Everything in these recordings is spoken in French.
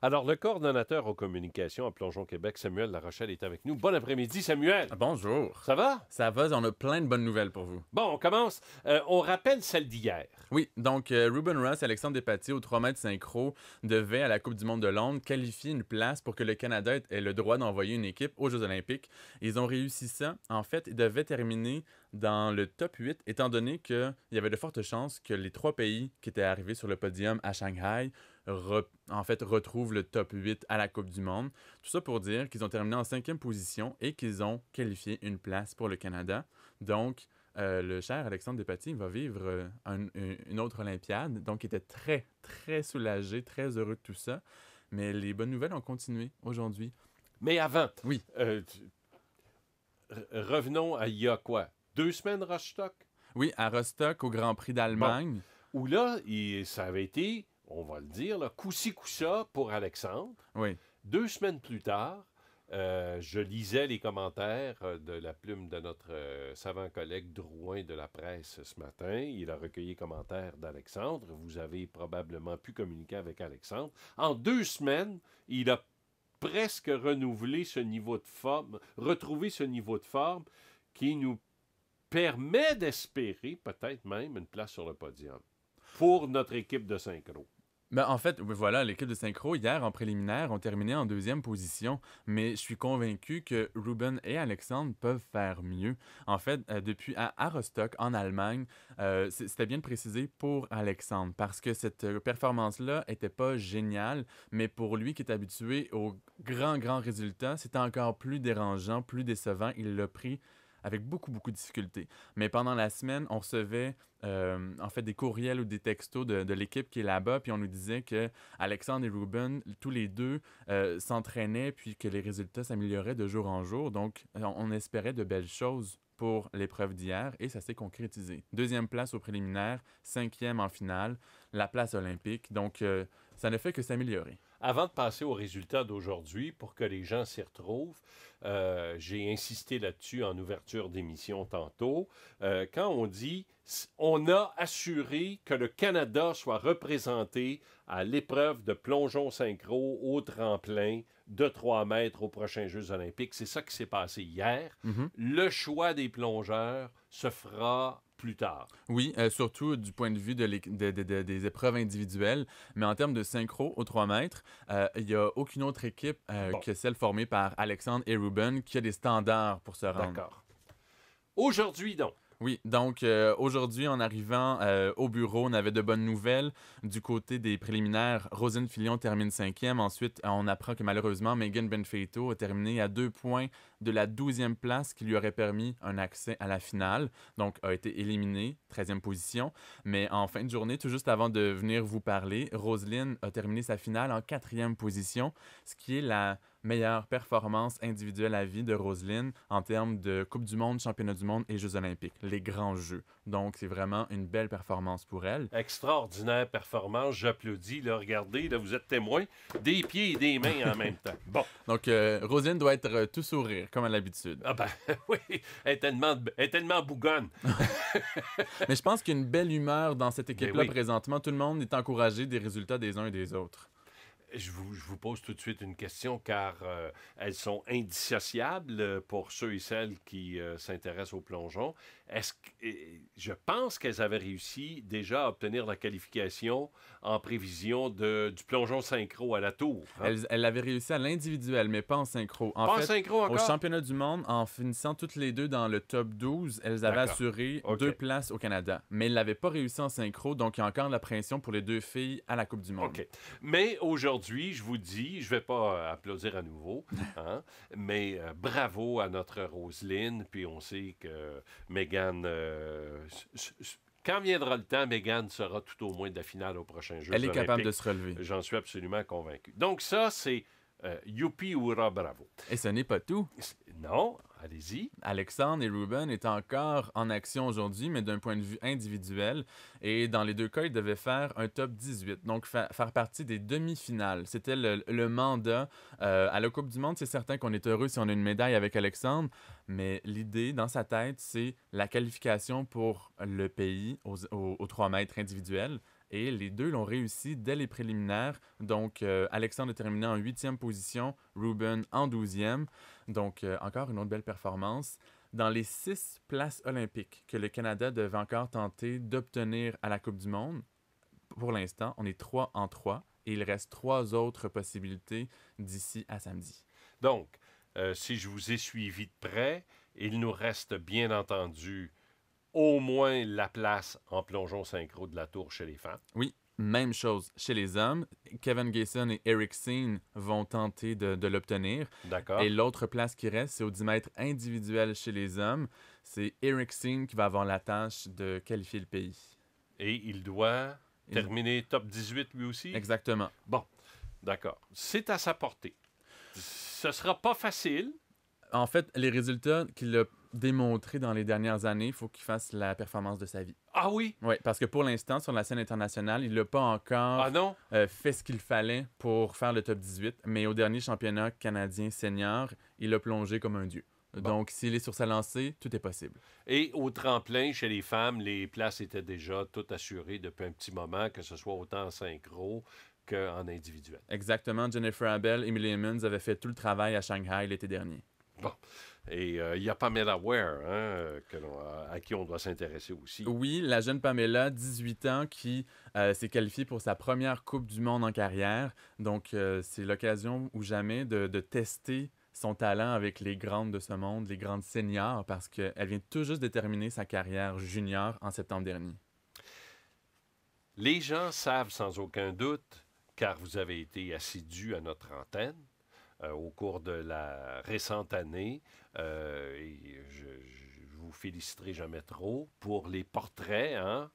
Alors, le coordonnateur aux communications à Plongeon Québec, Samuel Larochelle, est avec nous. Bon après-midi, Samuel. Bonjour. Ça va? Ça va, on a plein de bonnes nouvelles pour vous. Bon, on commence. On rappelle celle d'hier. Oui, donc Ruben Ross et Alexandre Despatie au 3 mètres synchro devaient, à la Coupe du monde de Londres, qualifier une place pour que le Canada ait le droit d'envoyer une équipe aux Jeux olympiques. Ils ont réussi ça. En fait, ils devaient terminer dans le top 8, étant donné qu'il y avait de fortes chances que les 3 pays qui étaient arrivés sur le podium à Shanghai retrouvent le top 8 à la Coupe du monde. Tout ça pour dire qu'ils ont terminé en 5e position et qu'ils ont qualifié une place pour le Canada. Donc, le cher Alexandre Despatie va vivre une autre Olympiade. Donc, il était très, très soulagé, très heureux de tout ça. Mais les bonnes nouvelles ont continué aujourd'hui. Mais avant, Oui. Revenons à il y a quoi? 2 semaines, Rostock? Oui, à Rostock, au Grand Prix d'Allemagne. Bon. Où là, ça avait été, on va le dire, là, coup-ci, coup-ça pour Alexandre. Oui. 2 semaines plus tard, je lisais les commentaires de la plume de notre savant collègue Drouin de la presse ce matin. Il a recueilli les commentaires d'Alexandre. Vous avez probablement pu communiquer avec Alexandre. En 2 semaines, il a presque renouvelé ce niveau de forme, retrouvé ce niveau de forme qui nous permet d'espérer peut-être même une place sur le podium pour notre équipe de synchro. Ben, en fait, voilà, l'équipe de synchro, hier, en préliminaire, ont terminé en 2e position, mais je suis convaincu que Ruben et Alexandre peuvent faire mieux. En fait, depuis à Rostock, en Allemagne, c'était bien de préciser pour Alexandre, parce que cette performance-là était pas géniale, mais pour lui qui est habitué aux grands résultats, c'était encore plus dérangeant, plus décevant. Il l'a pris avec beaucoup de difficultés. Mais pendant la semaine, on recevait en fait des courriels ou des textos de l'équipe qui est là-bas, puis on nous disait que Alexandre et Ruben, tous les deux, s'entraînaient, puis que les résultats s'amélioraient de jour en jour. Donc, on espérait de belles choses pour l'épreuve d'hier, et ça s'est concrétisé. 2e place au préliminaire, 5e en finale, la place olympique. Donc, ça ne fait que s'améliorer. Avant de passer aux résultats d'aujourd'hui, pour que les gens s'y retrouvent, j'ai insisté là-dessus en ouverture d'émission tantôt. Quand on dit on a assuré que le Canada soit représenté à l'épreuve de plongeon synchro au tremplin de 3 mètres aux prochains Jeux olympiques, c'est ça qui s'est passé hier. Mm-hmm. Le choix des plongeurs se fera plus tard. Oui, surtout du point de vue des épreuves individuelles. Mais en termes de synchro aux 3 mètres, il n'y a aucune autre équipe que celle formée par Alexandre et Ruben qui a des standards pour se rendre. D'accord. Aujourd'hui, donc. Oui, donc aujourd'hui, en arrivant au bureau, on avait de bonnes nouvelles. Du côté des préliminaires, Roselyne Filion termine 5e. Ensuite, on apprend que malheureusement, Megan Benfeito a terminé à 2 points de la 12e place qui lui aurait permis un accès à la finale. Donc, a été éliminée, 13e position. Mais en fin de journée, tout juste avant de venir vous parler, Roselyne a terminé sa finale en 4e position, ce qui est la meilleure performance individuelle à vie de Roselyne en termes de Coupe du monde, Championnat du monde et Jeux olympiques, les grands jeux. Donc, c'est vraiment une belle performance pour elle. Extraordinaire performance, j'applaudis. Là, regardez, là, vous êtes témoin des pieds et des mains en même temps. Bon. Donc, Roselyne doit être tout sourire, comme à l'habitude. Ah ben oui, elle est tellement bougonne. Mais je pense qu'il y a une belle humeur dans cette équipe-là oui. Présentement. Tout le monde est encouragé des résultats des uns et des autres. Je vous pose tout de suite une question, car elles sont indissociables pour ceux et celles qui s'intéressent au plongeon. Je pense qu'elles avaient réussi déjà à obtenir la qualification en prévision du plongeon synchro à la tour. Hein? Elle avait réussi à l'individuel, mais pas en synchro. Pas en synchro encore? Au championnat du monde, en finissant toutes les deux dans le top 12, elles avaient assuré 2 places au Canada. Mais elles n'avaient pas réussi en synchro, donc il y a encore de la pression pour les 2 filles à la Coupe du monde. OK. Mais aujourd'hui, je vous dis, je vais pas applaudir à nouveau, hein, mais bravo à notre Roselyne, puis on sait que Megan... quand viendra le temps, Megan sera tout au moins de la finale au prochain Jeux olympiques. Elle est capable de se relever. J'en suis absolument convaincu. Donc ça, c'est youpi, hurrah, bravo. Et ce n'est pas tout. Non, allez-y. Alexandre et Ruben étaient encore en action aujourd'hui, mais d'un point de vue individuel. Et dans les 2 cas, ils devaient faire un top 18, donc faire partie des demi-finales. C'était le mandat. À la Coupe du monde, c'est certain qu'on est heureux si on a une médaille avec Alexandre, mais l'idée, dans sa tête, c'est la qualification pour le pays aux 3 mètres individuels. Et les deux l'ont réussi dès les préliminaires. Donc, Alexandre a terminé en 8e position, Ruben en 12e. Donc, encore une autre belle performance. Dans les 6 places olympiques que le Canada devait encore tenter d'obtenir à la Coupe du Monde, pour l'instant, on est 3 en 3 et il reste 3 autres possibilités d'ici à samedi. Donc, si je vous ai suivi de près, il nous reste bien entendu au moins la place en plongeon synchro de la tour chez les femmes. Oui, même chose chez les hommes. Kevin Gayson et Eric Seen vont tenter de l'obtenir. D'accord. Et l'autre place qui reste, c'est au 10 mètres individuel chez les hommes. C'est Eric Seen qui va avoir la tâche de qualifier le pays. Et il doit terminer top 18 lui aussi? Exactement. Bon, d'accord. C'est à sa portée. Ce sera pas facile. En fait, les résultats qu'il a démontrés dans les dernières années, il faut qu'il fasse la performance de sa vie. Ah oui? Oui, parce que pour l'instant, sur la scène internationale, il n'a pas encore Ah non? fait ce qu'il fallait pour faire le top 18, mais au dernier championnat canadien senior, il a plongé comme un dieu. Bon. Donc, s'il est sur sa lancée, tout est possible. Et au tremplin, chez les femmes, les places étaient déjà toutes assurées depuis un petit moment, que ce soit autant en synchro qu'en individuel. Exactement. Jennifer Abel, Emily Emmons avaient fait tout le travail à Shanghai l'été dernier. Bon. Et il y a Pamela Ware, à qui on doit s'intéresser aussi. Oui, la jeune Pamela, 18 ans, qui s'est qualifiée pour sa première Coupe du monde en carrière. Donc, c'est l'occasion ou jamais de tester son talent avec les grandes de ce monde, les grandes seniors, parce qu'elle vient tout juste de terminer sa carrière junior en septembre dernier. Les gens savent sans aucun doute, car vous avez été assidus à notre antenne au cours de la récente année, et je vous féliciterai jamais trop pour les portraits, hein?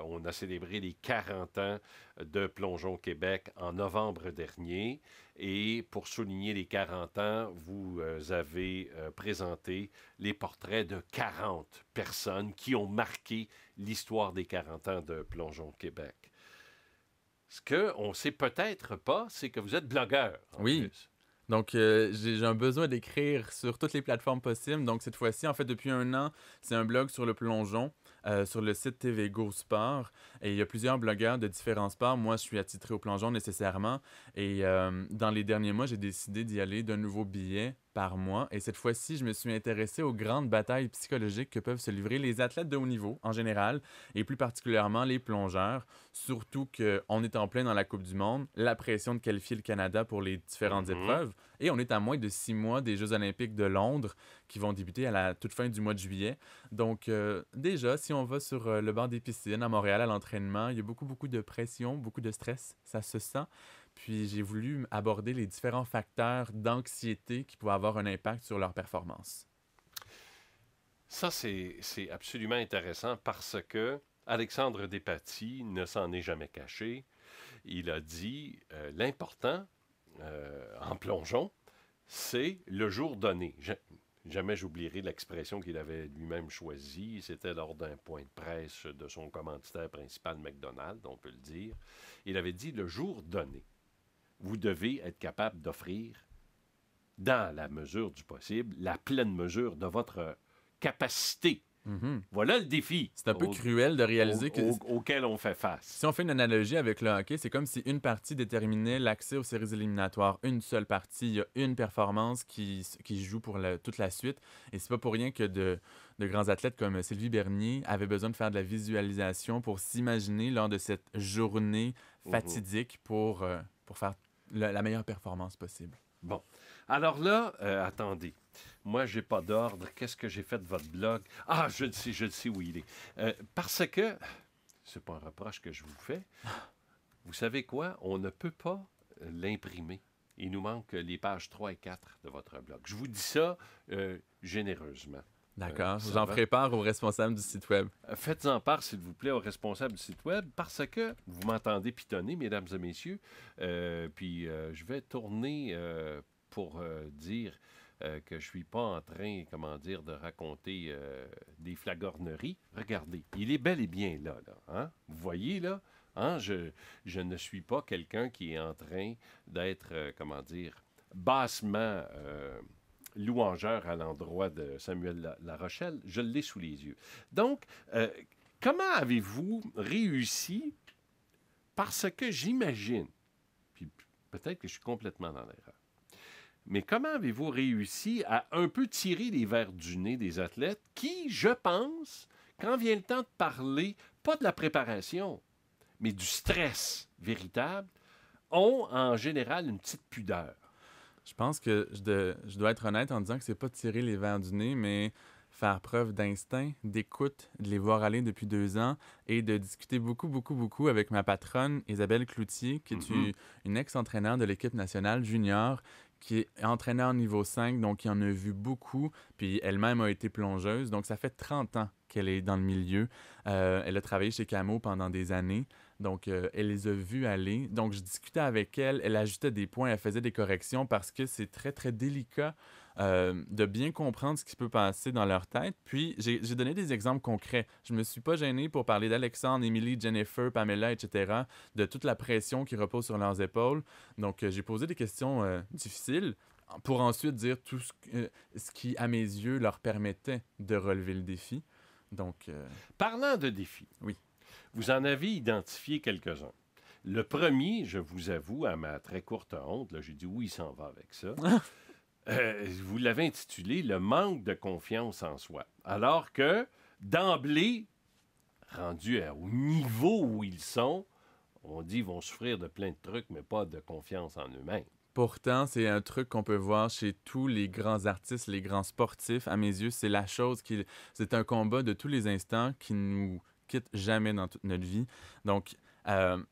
On a célébré les 40 ans de Plongeon Québec en novembre dernier. Et pour souligner les 40 ans, vous avez présenté les portraits de 40 personnes qui ont marqué l'histoire des 40 ans de Plongeon Québec. Ce qu'on ne sait peut-être pas, c'est que vous êtes blogueur. Oui. Plus. Donc, j'ai un besoin d'écrire sur toutes les plateformes possibles. Donc, cette fois-ci, en fait, depuis un an, c'est un blog sur le plongeon, sur le site TV Go Sport. Et il y a plusieurs blogueurs de différents sports. Moi, je suis attitré au plongeon nécessairement. Et dans les derniers mois, j'ai décidé d'y aller d'un nouveau billet par mois. Et cette fois-ci, je me suis intéressé aux grandes batailles psychologiques que peuvent se livrer les athlètes de haut niveau en général, et plus particulièrement les plongeurs. Surtout qu'on est en plein dans la Coupe du Monde, la pression de qualifier le Canada pour les différentes épreuves. Et on est à moins de 6 mois des Jeux olympiques de Londres qui vont débuter à la toute fin du mois de juillet. Donc déjà, si on va sur le banc des piscines à Montréal à l'entraînement, il y a beaucoup de pression, beaucoup de stress, ça se sent. Puis j'ai voulu aborder les différents facteurs d'anxiété qui pouvaient avoir un impact sur leur performance. Ça, c'est absolument intéressant parce que Alexandre Despatie ne s'en est jamais caché. Il a dit l'important en plongeon, c'est le jour donné. Jamais j'oublierai l'expression qu'il avait lui-même choisie. C'était lors d'un point de presse de son commanditaire principal, McDonald's, on peut le dire. Il avait dit le jour donné. Vous devez être capable d'offrir, dans la mesure du possible, la pleine mesure de votre capacité. Voilà le défi. C'est un peu cruel de réaliser auquel on fait face. Si on fait une analogie avec le hockey, c'est comme si une partie déterminait l'accès aux séries éliminatoires. Une seule partie, il y a une performance qui joue pour toute la suite. Et c'est pas pour rien que de grands athlètes comme Sylvie Bernier avaient besoin de faire de la visualisation pour s'imaginer lors de cette journée fatidique pour faire la meilleure performance possible. Bon. Alors là, attendez. Moi, j'ai pas d'ordre. Qu'est-ce que j'ai fait de votre blog? Ah, je le sais où il est. Parce que, c'est pas un reproche que je vous fais, vous savez quoi? On ne peut pas l'imprimer. Il nous manque les pages 3 et 4 de votre blog. Je vous dis ça généreusement. D'accord. J'en ferai part aux responsables du site web. Faites-en part, s'il vous plaît, aux responsables du site web, parce que vous m'entendez pitonner, mesdames et messieurs, puis je vais tourner pour dire que je suis pas en train, de raconter des flagorneries. Regardez, il est bel et bien là, hein? Vous voyez, là? Hein? Je ne suis pas quelqu'un qui est en train d'être, bassement louangeur à l'endroit de Samuel Larochelle. Je l'ai sous les yeux. Donc, comment avez-vous réussi Parce que j'imagine, puis peut-être que je suis complètement dans l'erreur, mais comment avez-vous réussi à un peu tirer les verres du nez des athlètes qui, je pense, quand vient le temps de parler, pas de la préparation, mais du stress véritable, ont en général une petite pudeur? Je pense que je dois être honnête en disant que c'est pas de tirer les verres du nez, mais faire preuve d'instinct, d'écoute, de les voir aller depuis 2 ans et de discuter beaucoup, beaucoup, beaucoup avec ma patronne, Isabelle Cloutier, qui est une ex-entraîneur de l'équipe nationale junior, qui est entraîneur niveau 5, donc qui en a vu beaucoup, puis elle-même a été plongeuse. Donc, ça fait 30 ans qu'elle est dans le milieu. Elle a travaillé chez Camo pendant des années. Donc, elle les a vus aller. Donc, je discutais avec elle, elle ajoutait des points, elle faisait des corrections parce que c'est très, très délicat de bien comprendre ce qui peut passer dans leur tête. Puis, j'ai donné des exemples concrets. Je me suis pas gêné pour parler d'Alexandre, Émilie, Jennifer, Pamela, etc., de toute la pression qui repose sur leurs épaules. Donc, j'ai posé des questions difficiles pour ensuite dire tout ce qui, à mes yeux, leur permettait de relever le défi. Donc, Parlant de défis, oui. Vous en avez identifié quelques-uns. Le premier, je vous avoue, à ma très courte honte, là, j'ai dit oui, il s'en va avec ça. Vous l'avez intitulé Le manque de confiance en soi. Alors que, d'emblée, rendus au niveau où ils sont, on dit qu'ils vont souffrir de plein de trucs, mais pas de confiance en eux-mêmes. Pourtant, c'est un truc qu'on peut voir chez tous les grands artistes, les grands sportifs. À mes yeux, c'est la chose qui... C'est un combat de tous les instants qui nous quitte jamais dans toute notre vie. Donc,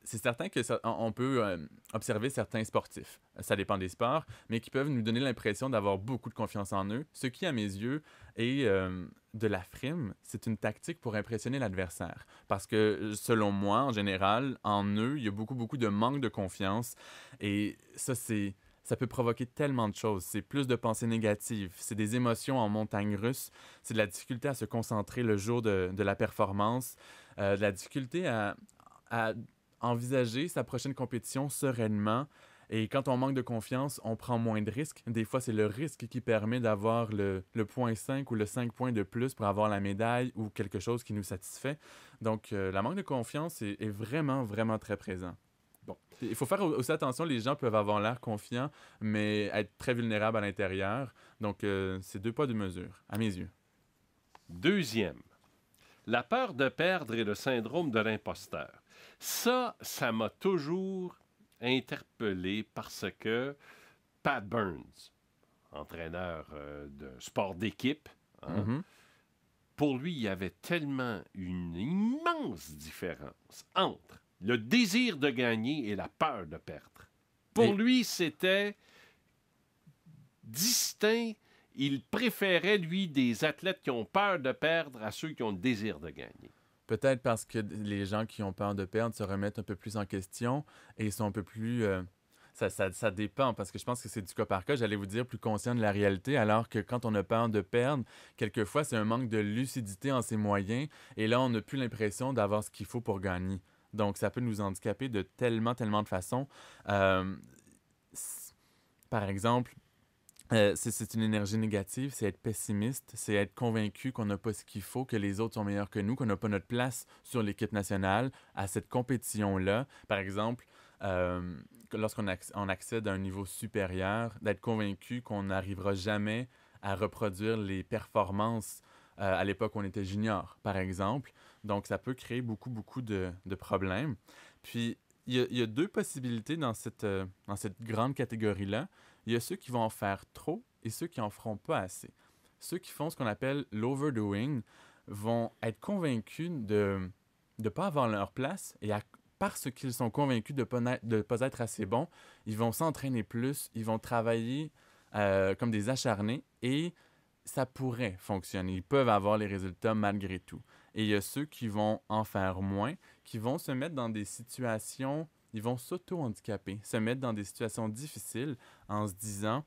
c'est certain que on peut observer certains sportifs, ça dépend des sports, mais qui peuvent nous donner l'impression d'avoir beaucoup de confiance en eux, ce qui, à mes yeux, est de la frime. C'est une tactique pour impressionner l'adversaire. Parce que, selon moi, en général, en eux, il y a beaucoup, beaucoup de manque de confiance. Et ça peut provoquer tellement de choses. C'est plus de pensées négatives, c'est des émotions en montagne russe, c'est de la difficulté à se concentrer le jour de la performance, de la difficulté à envisager sa prochaine compétition sereinement. Et quand on manque de confiance, on prend moins de risques. Des fois, c'est le risque qui permet d'avoir le point 5 ou le 5 points de plus pour avoir la médaille ou quelque chose qui nous satisfait. Donc, la manque de confiance est vraiment, vraiment très présent. Bon. Il faut faire aussi attention, les gens peuvent avoir l'air confiants, mais être très vulnérables à l'intérieur. Donc, c'est 2 poids, 2 mesures, à mes yeux. Deuxième, la peur de perdre et le syndrome de l'imposteur. Ça m'a toujours interpellé parce que Pat Burns, entraîneur de sport d'équipe, pour lui, il y avait tellement une immense différence entre le désir de gagner et la peur de perdre. Pour lui, c'était distinct. Il préférait, lui, des athlètes qui ont peur de perdre à ceux qui ont le désir de gagner. Peut-être parce que les gens qui ont peur de perdre se remettent un peu plus en question et sont un peu plus... Ça dépend, parce que je pense que c'est du cas par cas. J'allais vous dire plus conscient de la réalité, alors que quand on a peur de perdre, quelquefois, c'est un manque de lucidité en ses moyens. Et là, on n'a plus l'impression d'avoir ce qu'il faut pour gagner. Donc, ça peut nous handicaper de tellement, tellement de façons. Par exemple... c'est une énergie négative, c'est être pessimiste, c'est être convaincu qu'on n'a pas ce qu'il faut, que les autres sont meilleurs que nous, qu'on n'a pas notre place sur l'équipe nationale à cette compétition-là. Par exemple, lorsqu'on on accède à un niveau supérieur, d'être convaincu qu'on n'arrivera jamais à reproduire les performances à l'époque où on était junior, par exemple. Donc, ça peut créer beaucoup, beaucoup de problèmes. Puis, il y a 2 possibilités dans cette grande catégorie-là. Il y a ceux qui vont en faire trop et ceux qui en feront pas assez. Ceux qui font ce qu'on appelle l'overdoing vont être convaincus de ne pas avoir leur place et parce qu'ils sont convaincus de ne pas être assez bons, ils vont s'entraîner plus, ils vont travailler comme des acharnés et ça pourrait fonctionner. Ils peuvent avoir les résultats malgré tout. Et il y a ceux qui vont en faire moins, qui vont se mettre dans des situations... Ils vont s'auto-handicaper, se mettre dans des situations difficiles en se disant,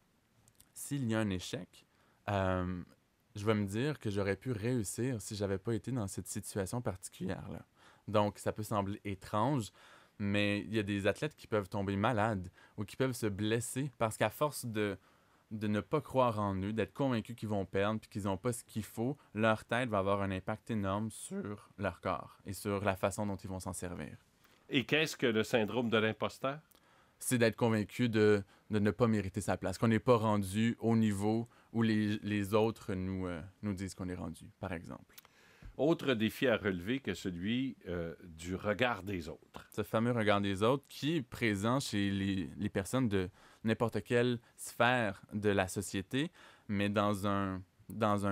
s'il y a un échec, je vais me dire que j'aurais pu réussir si j'avais pas été dans cette situation particulière-là. Donc, ça peut sembler étrange, mais il y a des athlètes qui peuvent tomber malades ou qui peuvent se blesser parce qu'à force de ne pas croire en eux, d'être convaincus qu'ils vont perdre puis qu'ils n'ont pas ce qu'il faut, leur tête va avoir un impact énorme sur leur corps et sur la façon dont ils vont s'en servir. Et qu'est-ce que le syndrome de l'imposteur? C'est d'être convaincu de ne pas mériter sa place, qu'on n'est pas rendu au niveau où les autres nous disent qu'on est rendu, par exemple. Autre défi à relever que celui du regard des autres. Ce fameux regard des autres qui est présent chez les personnes de n'importe quelle sphère de la société, mais dans un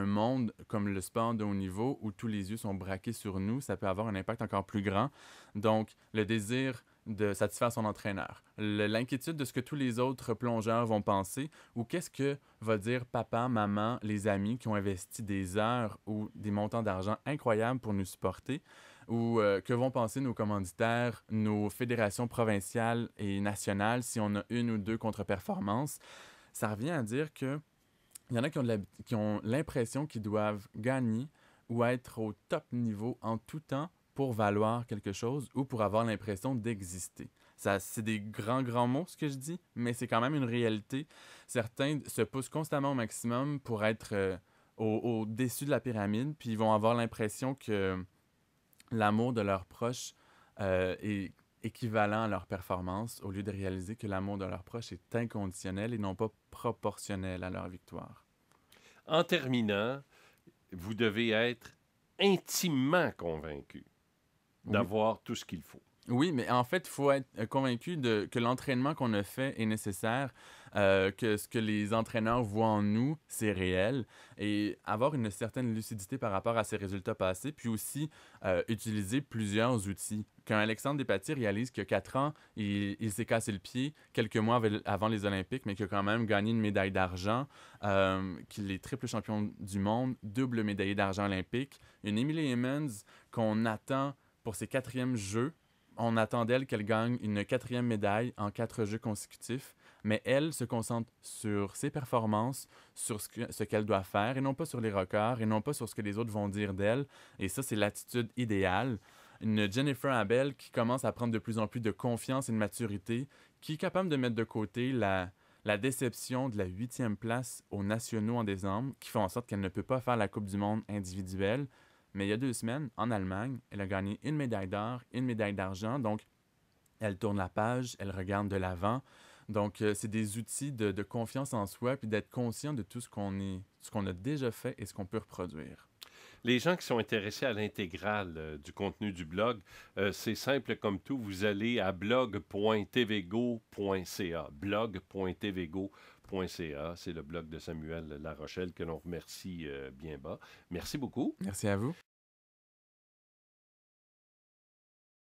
monde comme le sport de haut niveau où tous les yeux sont braqués sur nous, ça peut avoir un impact encore plus grand. Donc, le désir de satisfaire son entraîneur, l'inquiétude de ce que tous les autres plongeurs vont penser ou qu'est-ce que va dire papa, maman, les amis qui ont investi des heures ou des montants d'argent incroyables pour nous supporter ou que vont penser nos commanditaires, nos fédérations provinciales et nationales si on a une ou deux contre-performances. Ça revient à dire que il y en a qui ont l'impression qu'ils doivent gagner ou être au top niveau en tout temps pour valoir quelque chose ou pour avoir l'impression d'exister. Ça, c'est des grands mots, ce que je dis, mais c'est quand même une réalité. Certains se poussent constamment au maximum pour être au-dessus de la pyramide, puis ils vont avoir l'impression que l'amour de leurs proches est équivalent à leur performance, au lieu de réaliser que l'amour de leurs proches est inconditionnel et non pas proportionnel à leur victoire. En terminant, vous devez être intimement convaincu Oui. d'avoir tout ce qu'il faut. Oui, mais en fait, il faut être convaincu que l'entraînement qu'on a fait est nécessaire, que ce que les entraîneurs voient en nous, c'est réel, et avoir une certaine lucidité par rapport à ses résultats passés, puis aussi utiliser plusieurs outils. Quand Alexandre Despatie réalise qu'il y a 4 ans, il s'est cassé le pied quelques mois avant les Olympiques, mais qu'il a quand même gagné une médaille d'argent, qu'il est triple champion du monde, double médaillé d'argent olympique, une Emily Emmons qu'on attend pour ses 4e Jeux. On attend d'elle qu'elle gagne une 4e médaille en 4 Jeux consécutifs, mais elle se concentre sur ses performances, sur ce qu'elle doit faire, et non pas sur les records, et non pas sur ce que les autres vont dire d'elle. Et ça, c'est l'attitude idéale. Une Jennifer Abel qui commence à prendre de plus en plus de confiance et de maturité, qui est capable de mettre de côté la déception de la 8e place aux nationaux en décembre, qui fait en sorte qu'elle ne peut pas faire la Coupe du monde individuelle. Mais il y a 2 semaines, en Allemagne, elle a gagné une médaille d'or, une médaille d'argent. Donc, elle tourne la page, elle regarde de l'avant. Donc, c'est des outils de confiance en soi, puis d'être conscient de tout ce qu'on a déjà fait et ce qu'on peut reproduire. Les gens qui sont intéressés à l'intégrale du contenu du blog, c'est simple comme tout. Vous allez à blog.tvgo.ca. Blog.tvgo.ca. C'est le blog de Samuel Larochelle que l'on remercie bien bas. Merci beaucoup. Merci à vous.